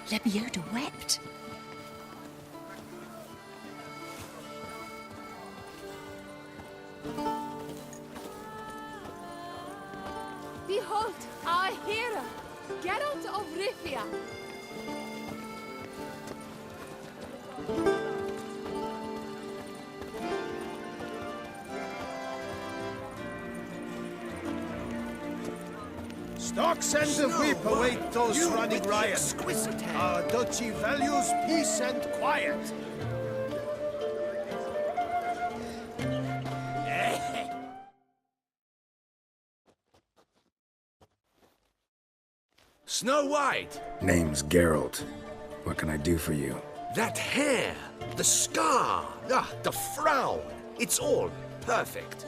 Lebioda wept. Behold, our hero, Geralt of Rivia. Stocks and the whip await those running riot. Our duchy values peace and quiet. Snow White! Name's Geralt. What can I do for you? That hair! The scar! The frown! It's all perfect.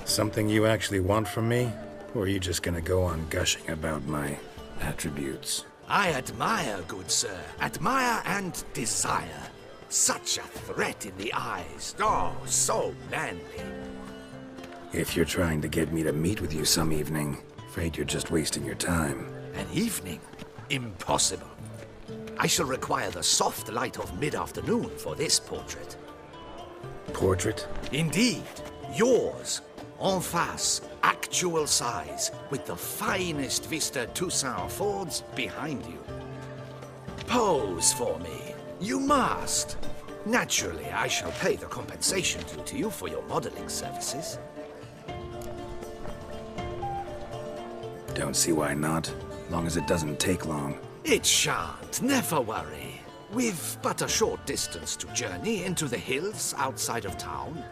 Something you actually want from me? Or are you just gonna go on gushing about my attributes? I admire, good sir. Admire and desire. Such a threat in the eyes. Oh, so manly. If you're trying to get me to meet with you some evening, afraid you're just wasting your time. An evening? Impossible. I shall require the soft light of mid-afternoon for this portrait. Portrait? Indeed. Yours. En face. Actual size. With the finest vista Toussaint affords behind you. Pose for me. You must. Naturally, I shall pay the compensation due to you for your modeling services. Don't see why not, long as it doesn't take long. It shan't, never worry. We've but a short distance to journey into the hills outside of town.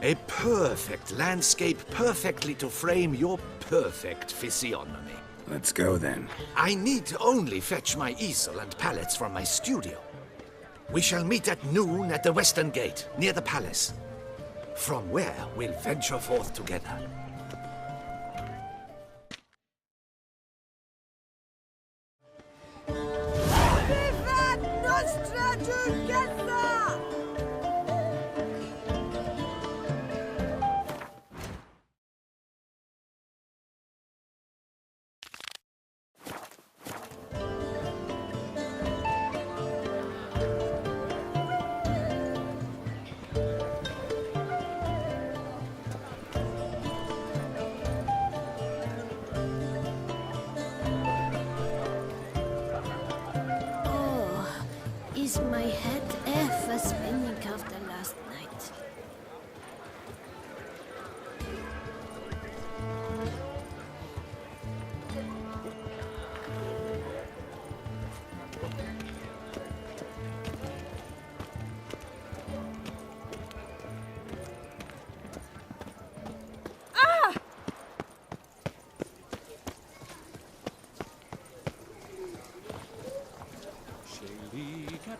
A perfect landscape perfectly to frame your perfect physiognomy. Let's go then. I need only fetch my easel and palettes from my studio. We shall meet at noon at the western gate, near the palace. From where we'll venture forth together. Is my head ever spinning after last night?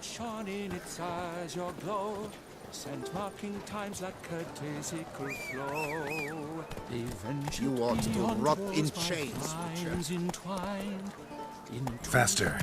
Shone in its eyes your glow, scent marking times like a daisical flow. You ought to rot in chains, Witcher. Faster.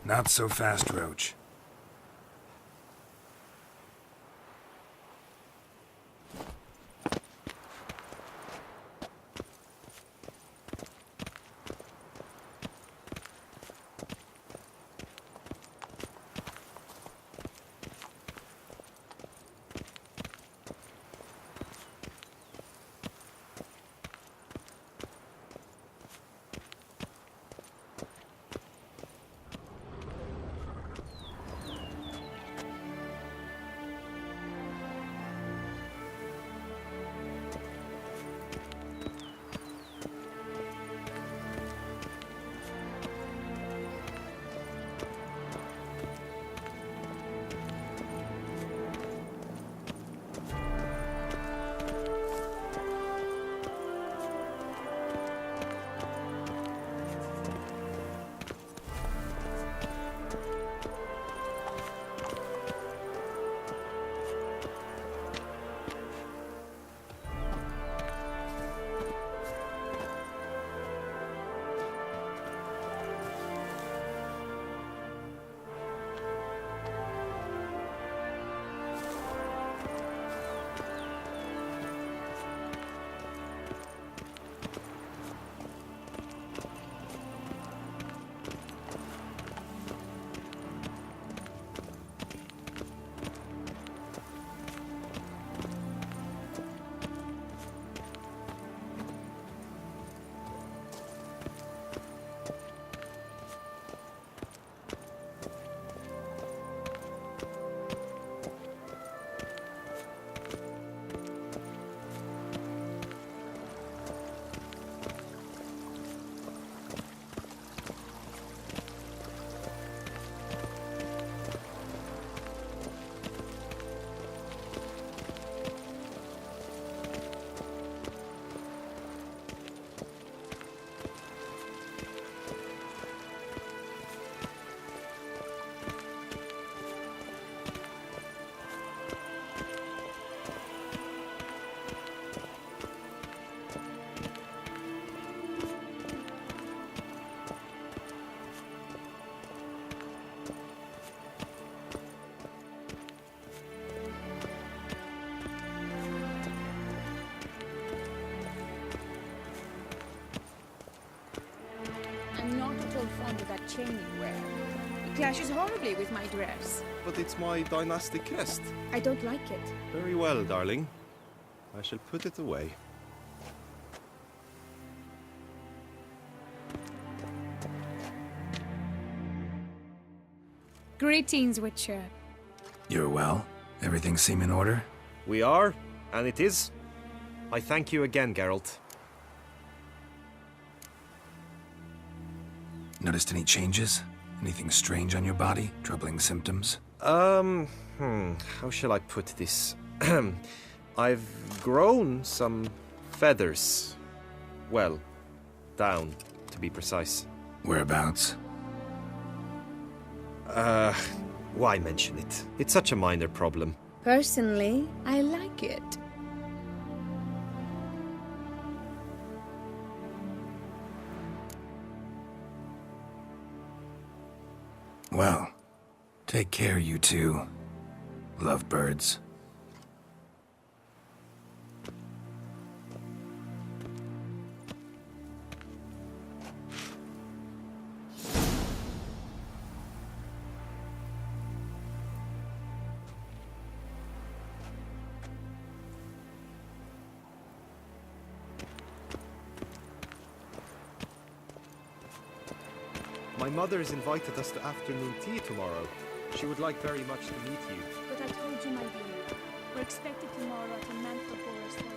Not so fast, Roach. chain you wear. It clashes horribly with my dress. But it's my dynastic crest. I don't like it. Very well, darling. I shall put it away. Greetings, Witcher. You're well? Everything seem in order? We are, and it is. I thank you again, Geralt. Noticed any changes? Anything strange on your body? Troubling symptoms? How shall I put this? I've grown some feathers. Well, down, to be precise. Whereabouts? Why mention it? It's such a minor problem. Personally, I like it. Well, take care, you two. Lovebirds. My mother has invited us to afternoon tea tomorrow. She would like very much to meet you. But I told you, my dear. We're expected tomorrow at the Mantle Forest Hall.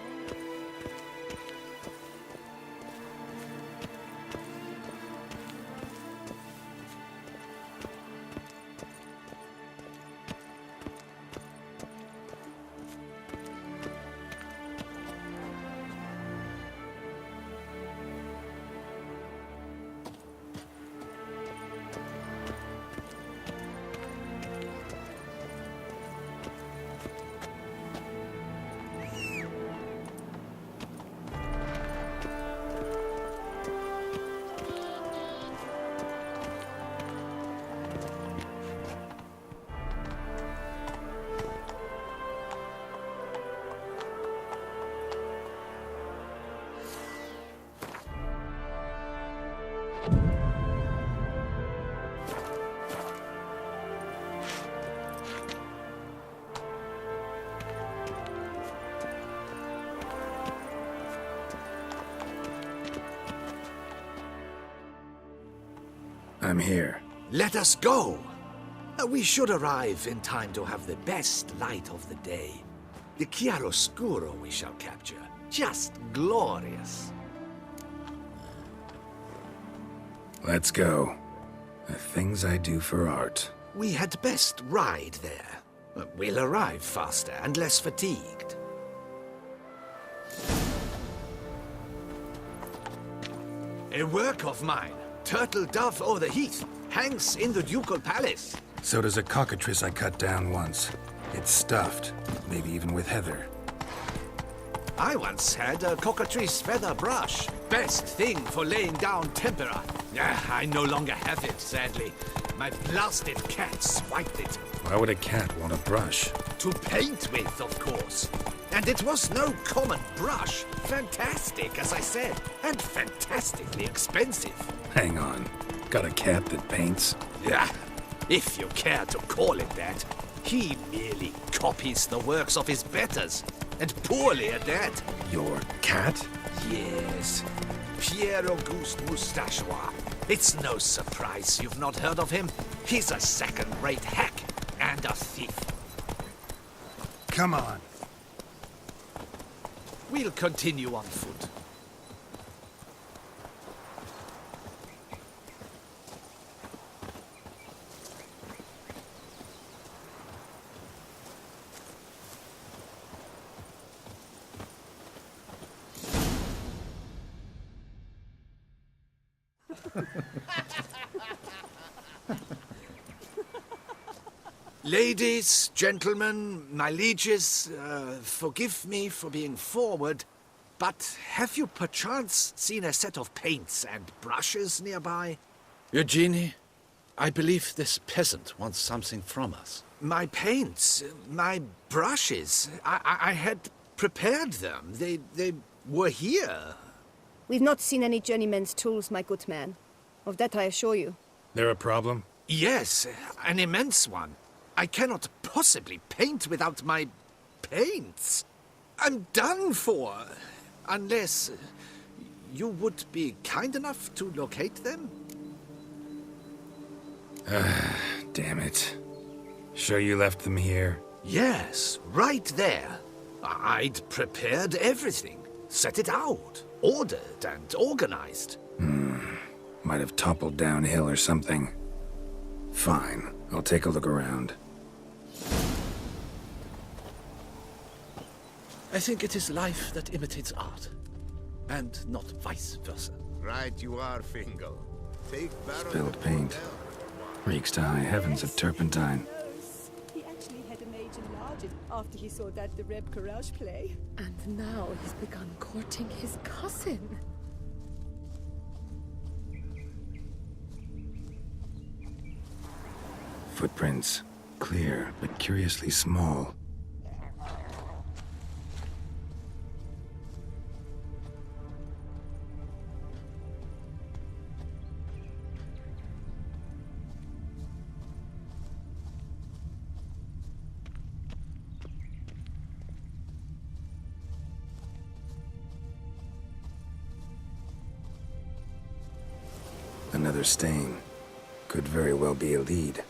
I'm here. Let us go! We should arrive in time to have the best light of the day. The chiaroscuro we shall capture. Just glorious. Let's go. The things I do for art. We had best ride there. We'll arrive faster and less fatigued. A work of mine, Turtle Dove o'er the Heath, hangs in the Ducal Palace. So does a cockatrice I cut down once. It's stuffed, maybe even with heather. I once had a cockatrice feather brush. Best thing for laying down tempera. I no longer have it, sadly. My blasted cat swiped it. Why would a cat want a brush? To paint with, of course. And it was no common brush. Fantastic, as I said. And fantastically expensive. Hang on. Got a cat that paints? Yeah, if you care to call it that. He merely copies the works of his betters. And poorly at that. Your cat? Yes. Pierre-Auguste Moustachois. It's no surprise you've not heard of him. He's a second-rate hack and a thief. Come on. We'll continue on foot. Ladies, gentlemen, my lieges, forgive me for being forward, but have you perchance seen a set of paints and brushes nearby? Eugenie, I believe this peasant wants something from us. My paints, my brushes, I had prepared them. They were here. We've not seen any journeyman's tools, my good man. Of that I assure you. There a problem? Yes, an immense one. I cannot possibly paint without my paints. I'm done for. Unless you would be kind enough to locate them? Damn it. Sure you left them here? Yes, right there. I'd prepared everything. Set it out. Ordered and organized. Might have toppled downhill or something. Fine, I'll take a look around. I think it is life that imitates art, and not vice versa. Right you are, Fingal. Take Baron Spilled paint. Reeks to high heavens of turpentine. He actually had a major enlarged after he saw that the Reb Courage play. And now he's begun courting his cousin. Footprints. Clear, but curiously small. Another stain. Could very well be a lead.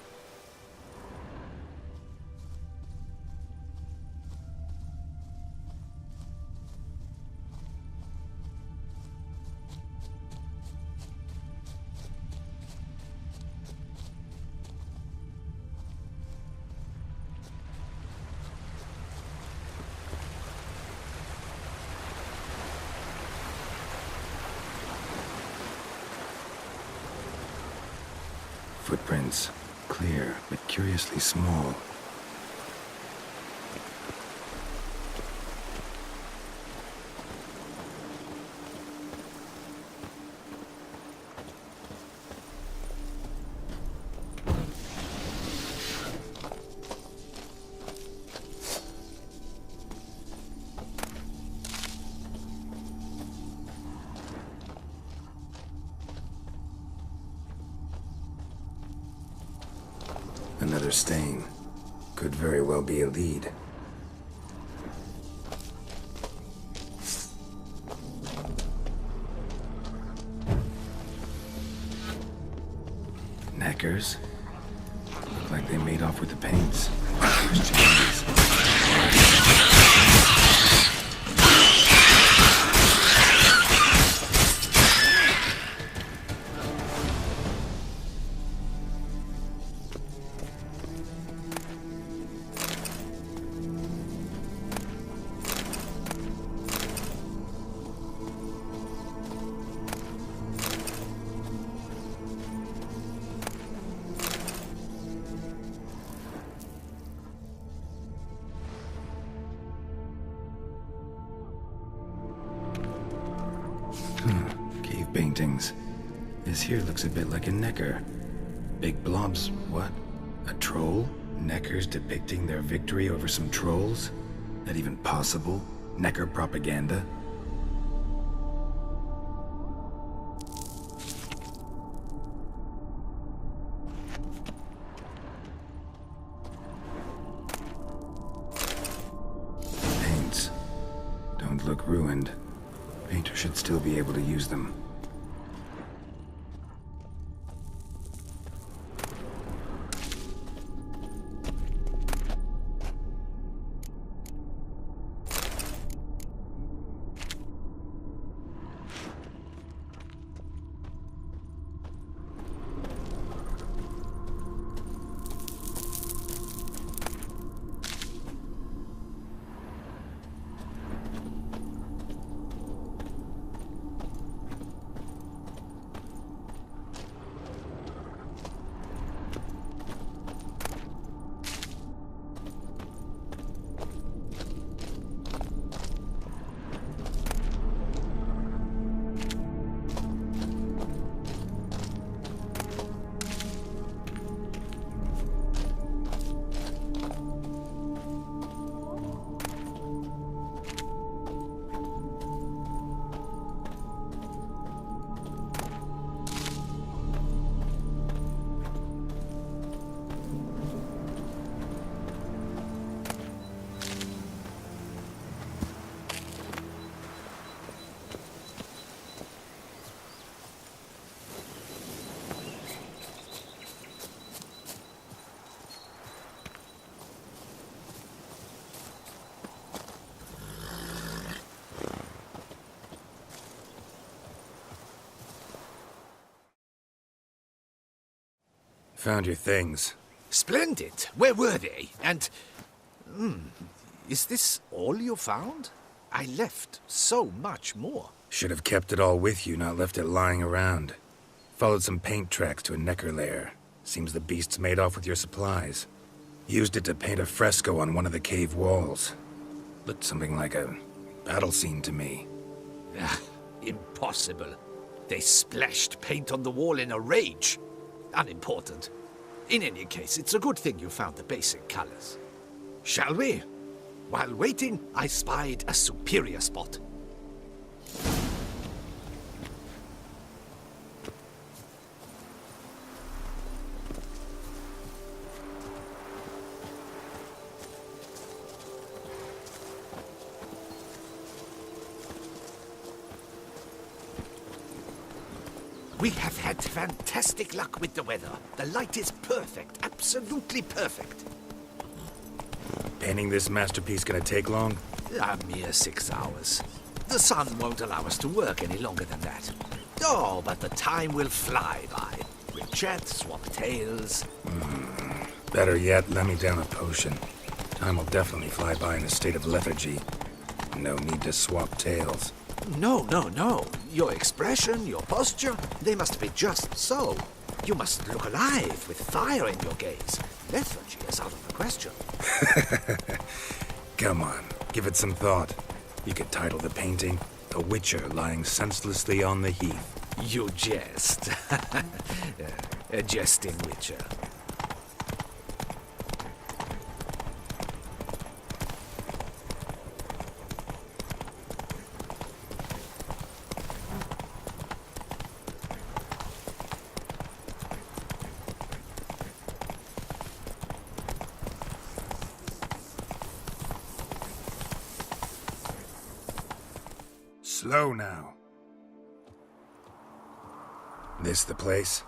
Footprints. Clear, but curiously small. Another stain. Could very well be a lead. Knackers? Look like they made off with the paints. There's changes. Cave paintings. This here looks a bit like a Necker. Big blobs, what? A troll? Neckers depicting their victory over some trolls? That even possible? Necker propaganda? Paints. Don't look ruined. Painter should still be able to use them. Found your things. Splendid. Where were they? And... is this all you found? I left so much more. Should have kept it all with you, not left it lying around. Followed some paint tracks to a Necker lair. Seems the beast's made off with your supplies. Used it to paint a fresco on one of the cave walls. Looked something like a battle scene to me. Impossible. They splashed paint on the wall in a rage. Unimportant. In any case, it's a good thing you found the basic colors. Shall we? While waiting, I spied a superior spot. We have had fantastic luck with the weather. The light is perfect, absolutely perfect. Painting this masterpiece gonna take long? A mere 6 hours. The sun won't allow us to work any longer than that. Oh, but the time will fly by. We'll chat, swap tales. Better yet, let me down a potion. Time will definitely fly by in a state of lethargy. No need to swap tales. No. Your expression, your posture, they must be just so. You must look alive with fire in your gaze. Lethargy is out of the question. Come on, give it some thought. You could title the painting, A Witcher Lying Senselessly on the Heath. You jest. A jesting witcher. Slow now. This the place?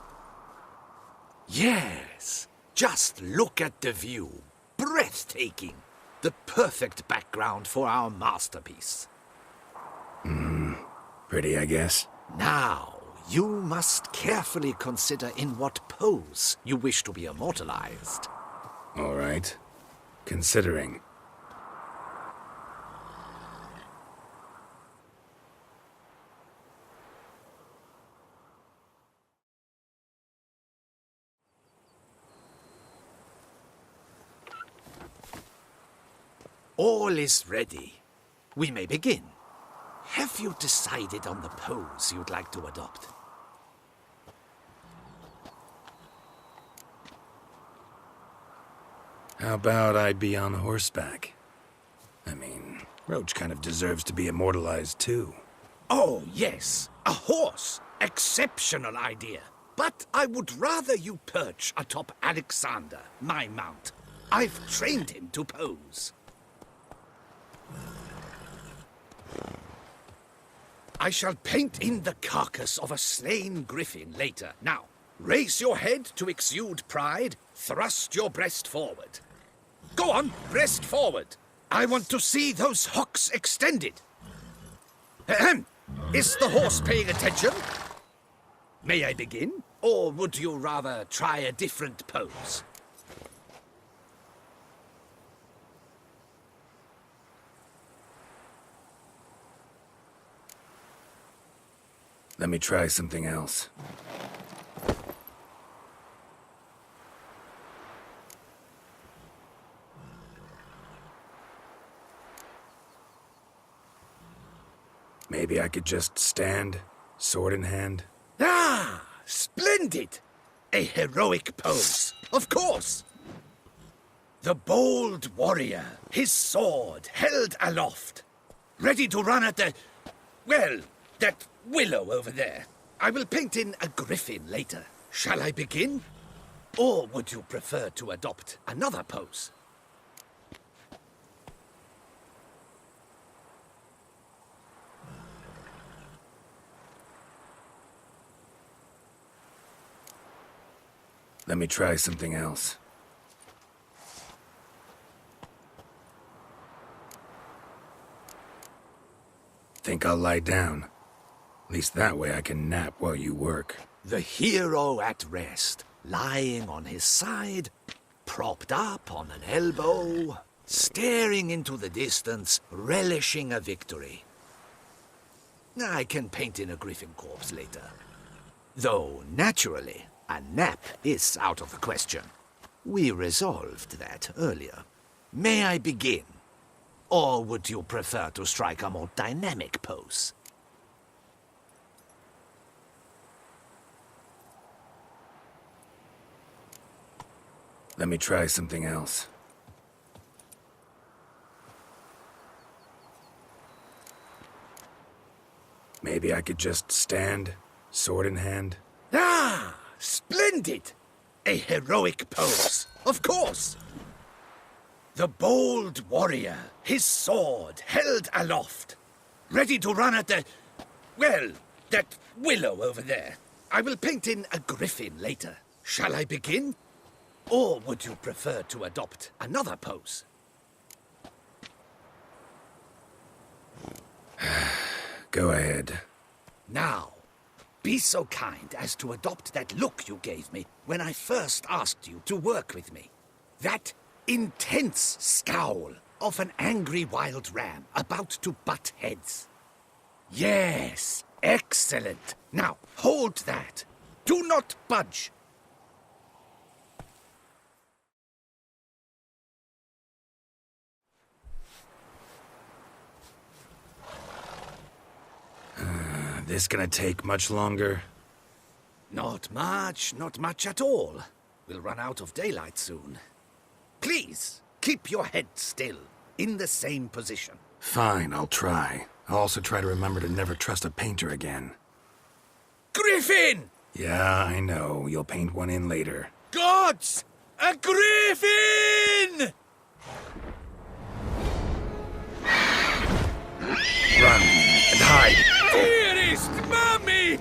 Yes. Just look at the view. Breathtaking. The perfect background for our masterpiece. Pretty, I guess. Now, you must carefully consider in what pose you wish to be immortalized. All right. Considering. All is ready. We may begin. Have you decided on the pose you'd like to adopt? How about I be on horseback? I mean, Roach kind of deserves to be immortalized too. Oh, yes. A horse. Exceptional idea. But I would rather you perch atop Alexander, my mount. I've trained him to pose. I shall paint in the carcass of a slain griffin later. Now, raise your head to exude pride. Thrust your breast forward. Go on, breast forward. I want to see those hocks extended. Ahem. Is the horse paying attention? May I begin? Or would you rather try a different pose? Let me try something else. Maybe I could just stand, sword in hand. Ah, splendid! A heroic pose, of course. The bold warrior, his sword held aloft, ready to run at the... well, that willow over there. I will paint in a griffin later. Shall I begin? Or would you prefer to adopt another pose? Let me try something else. Think I'll lie down. At least that way I can nap while you work. The hero at rest. lying on his side, propped up on an elbow, staring into the distance, relishing a victory. I can paint in a griffin corpse later. Though, naturally, a nap is out of the question. We resolved that earlier. May I begin? Or would you prefer to strike a more dynamic pose? Let me try something else. Maybe I could just stand, sword in hand. Ah, splendid! A heroic pose, of course. The bold warrior, his sword held aloft, ready to run at that willow over there. I will paint in a griffin later. Shall I begin? Or would you prefer to adopt another pose? Go ahead. Now, be so kind as to adopt that look you gave me when I first asked you to work with me. That intense scowl of an angry wild ram about to butt heads. Yes, excellent. Now, hold that. Do not budge. This gonna take much longer? Not much at all. We'll run out of daylight soon. Please, keep your head still, in the same position. Fine, I'll try. I'll also try to remember to never trust a painter again. Griffin! Yeah, I know. You'll paint one in later. Gods! A griffin! Run and hide! Dearest Mummy!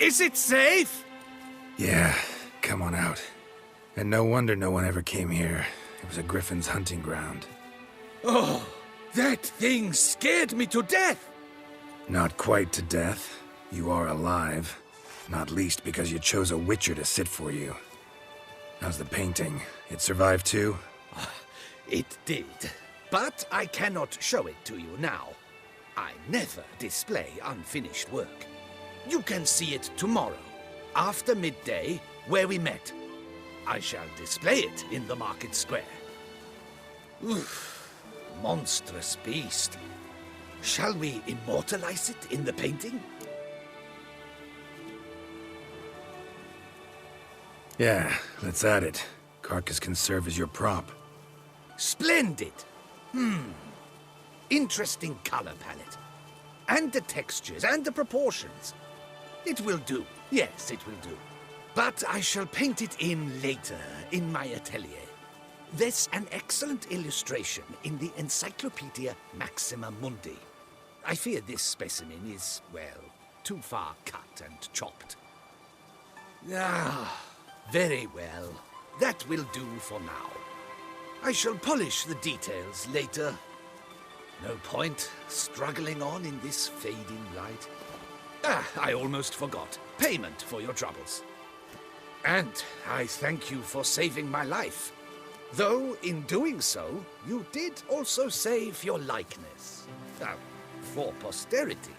Is it safe? Yeah, come on out. And no wonder no one ever came here. It was a griffin's hunting ground. Oh, that thing scared me to death! Not quite to death. You are alive. Not least because you chose a witcher to sit for you. How's the painting? It survived too? It did. But I cannot show it to you now. I never display unfinished work. You can see it tomorrow, after midday, where we met. I shall display it in the market square. Oof, monstrous beast. Shall we immortalize it in the painting? Yeah, let's add it. Carcass can serve as your prop. Splendid! Interesting color palette. and the textures, and the proportions. It will do. Yes, it will do. But I shall paint it in later, in my atelier. There's an excellent illustration in the Encyclopedia Maxima Mundi. I fear this specimen is, well, too far cut and chopped. Ah, very well. That will do for now. I shall polish the details later. No point struggling on in this fading light. Ah, I almost forgot. Payment for your troubles. And I thank you for saving my life. Though, in doing so, you did also save your likeness. For posterity.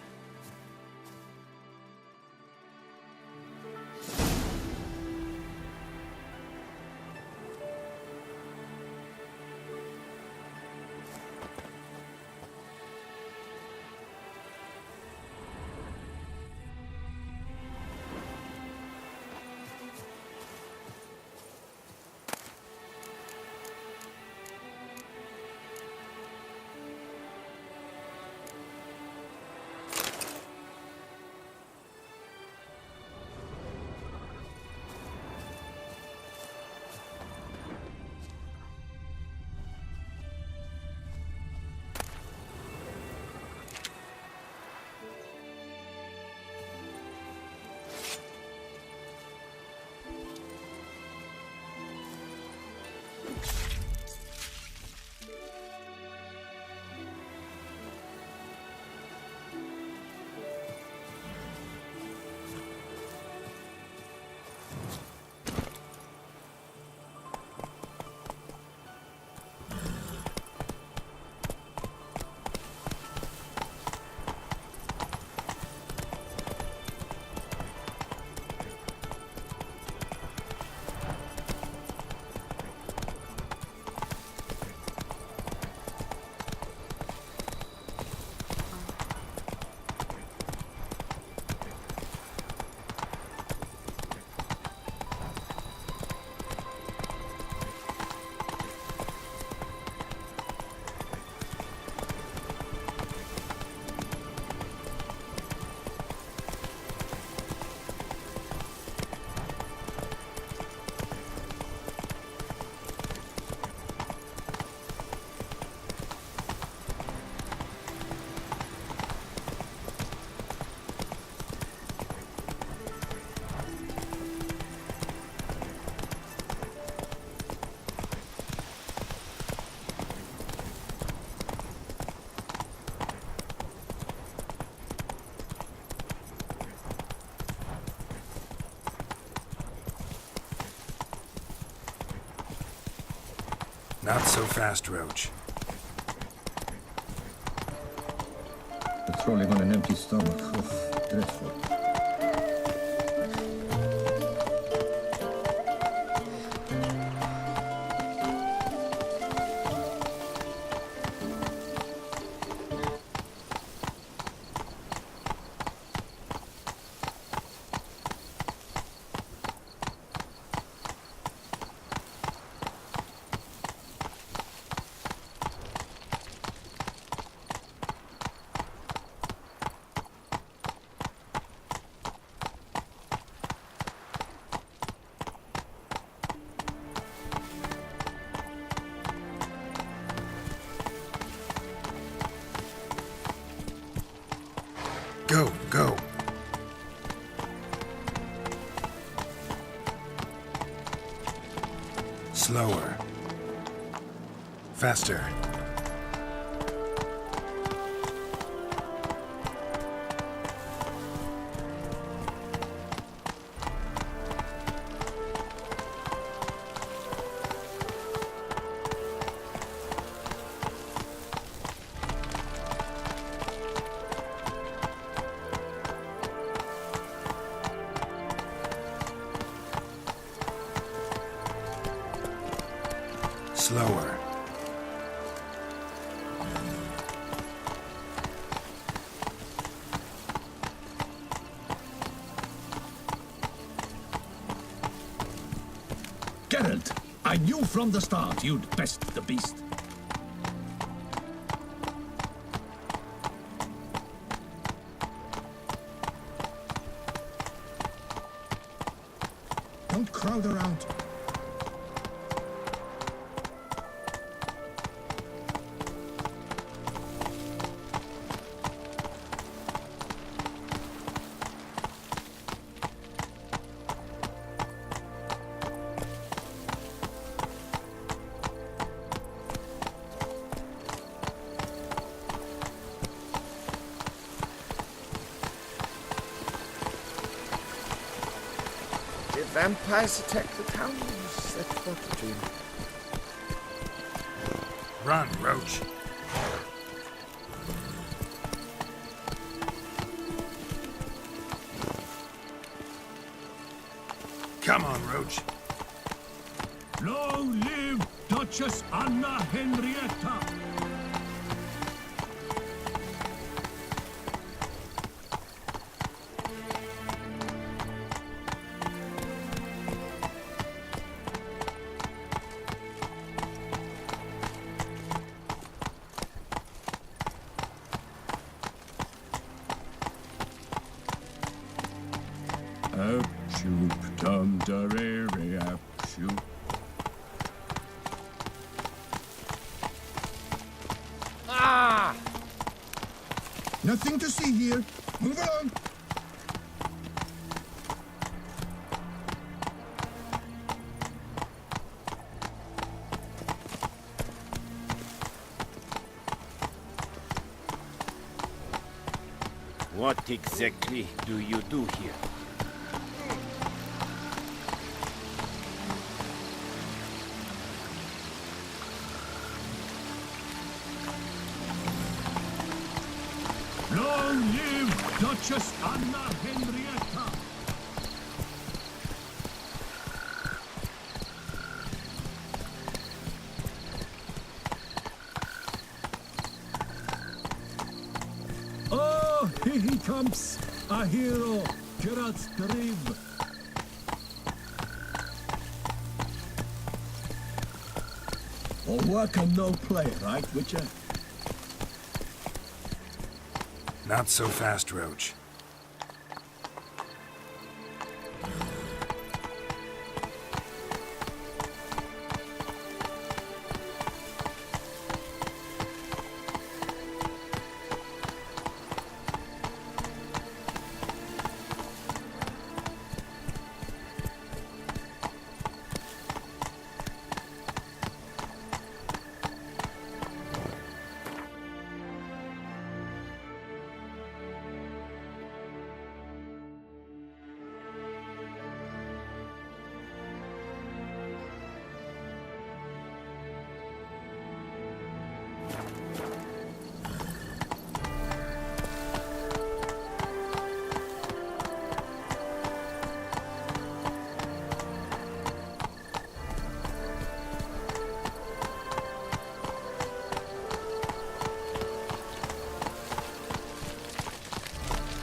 Not so fast, Roach. Patrolling on an empty stomach. Dreadful. Go, go. Slower. Faster. Slower. Geralt, I knew from the start you'd best the beast. Don't crowd around. Did vampires attack the town? Is that what the dream? Run, Roach. Come on, Roach. Long live Duchess Anna Henrietta! Up-shoop, dum-da-re-re, up-shoop. Ah! Nothing to see here. Move along. What exactly do you do here? Long live Duchess Anna Henrietta! Oh, here he comes! A hero, Geralt de Riv. All work and no play, right, Witcher? Not so fast, Roach.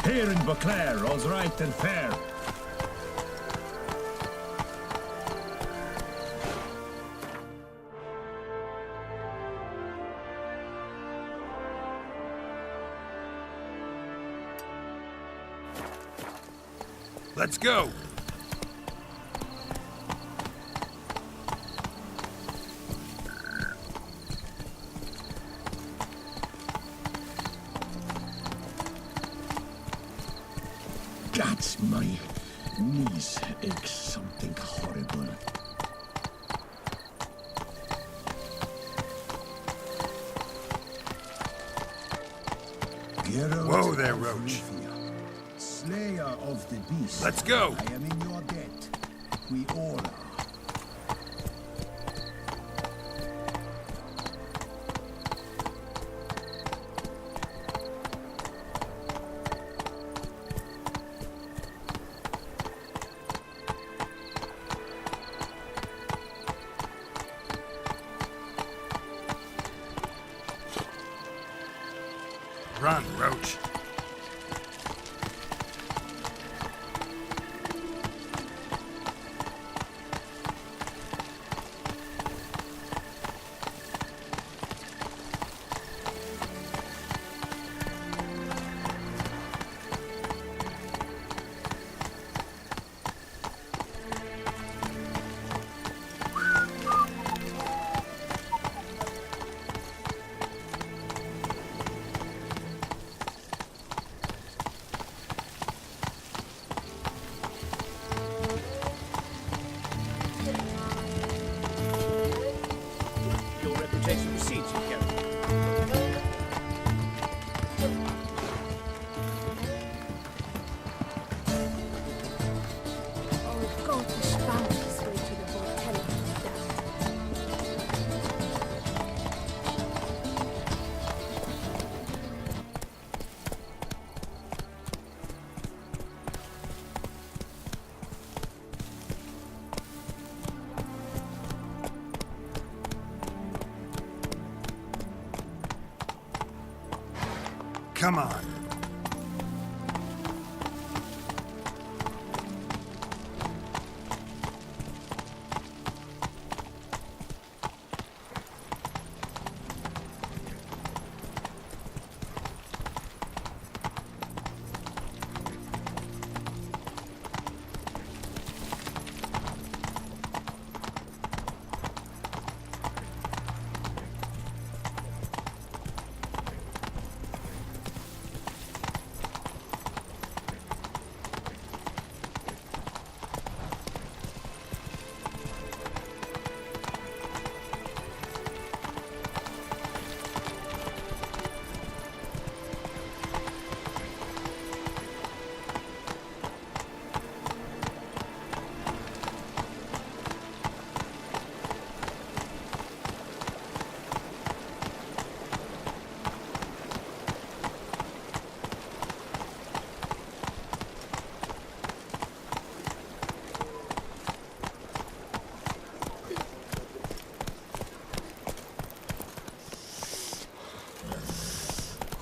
Here in Beauclair, all's right and fair. Let's go! Gods, my knees ache something horrible. Whoa there, Roach. Slayer of the beast. Let's go! I am in your debt. We all are. Run, Roach. Come on.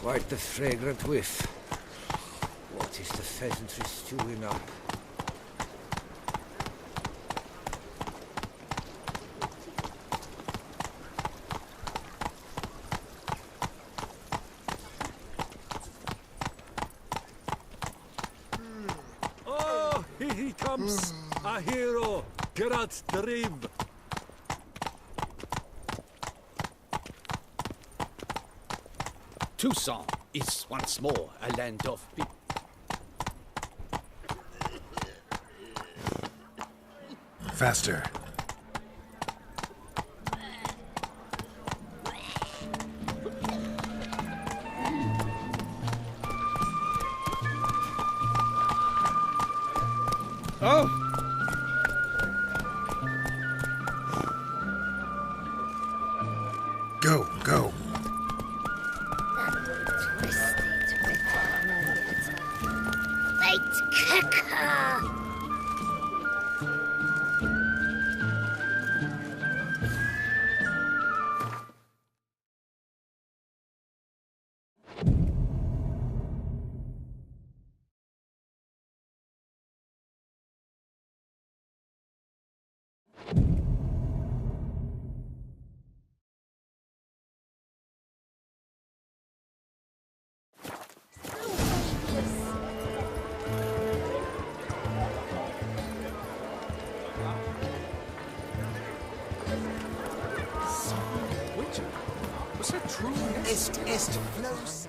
Quite the fragrant whiff. What is the pheasantry stewing up? Oh, here he comes! A hero! Geralt the Rib! Toussaint is once more a land of Faster. Oh! Go, go. Late kicker! Witcher? Was that true? Est flows.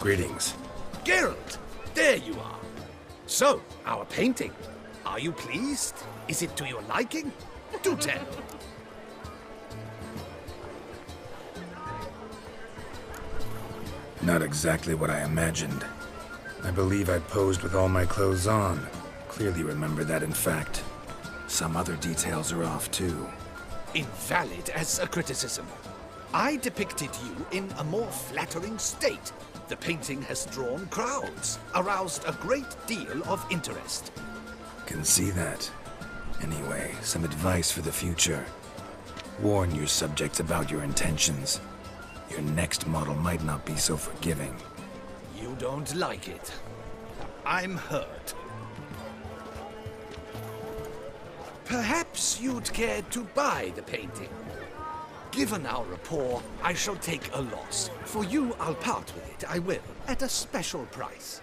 Greetings. Geralt, there you are. So, our painting. Are you pleased? Is it to your liking? Do tell. Not exactly what I imagined. I believe I posed with all my clothes on. Clearly remember that, in fact. Some other details are off, too. Invalid as a criticism. I depicted you in a more flattering state. The painting has drawn crowds, aroused a great deal of interest. Can see that. Anyway, some advice for the future. Warn your subjects about your intentions. Your next model might not be so forgiving. You don't like it. I'm hurt. Perhaps you'd care to buy the painting. Given our rapport, I shall take a loss. For you, I'll part with it, I will, at a special price.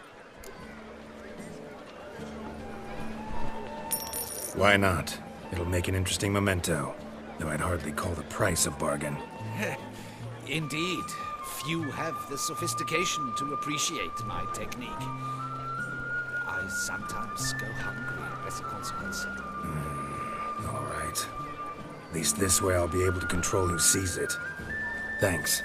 Why not? It'll make an interesting memento, though I'd hardly call the price a bargain. Indeed. Few have the sophistication to appreciate my technique. I sometimes go hungry as a consequence. All right. At least this way I'll be able to control who sees it. Thanks.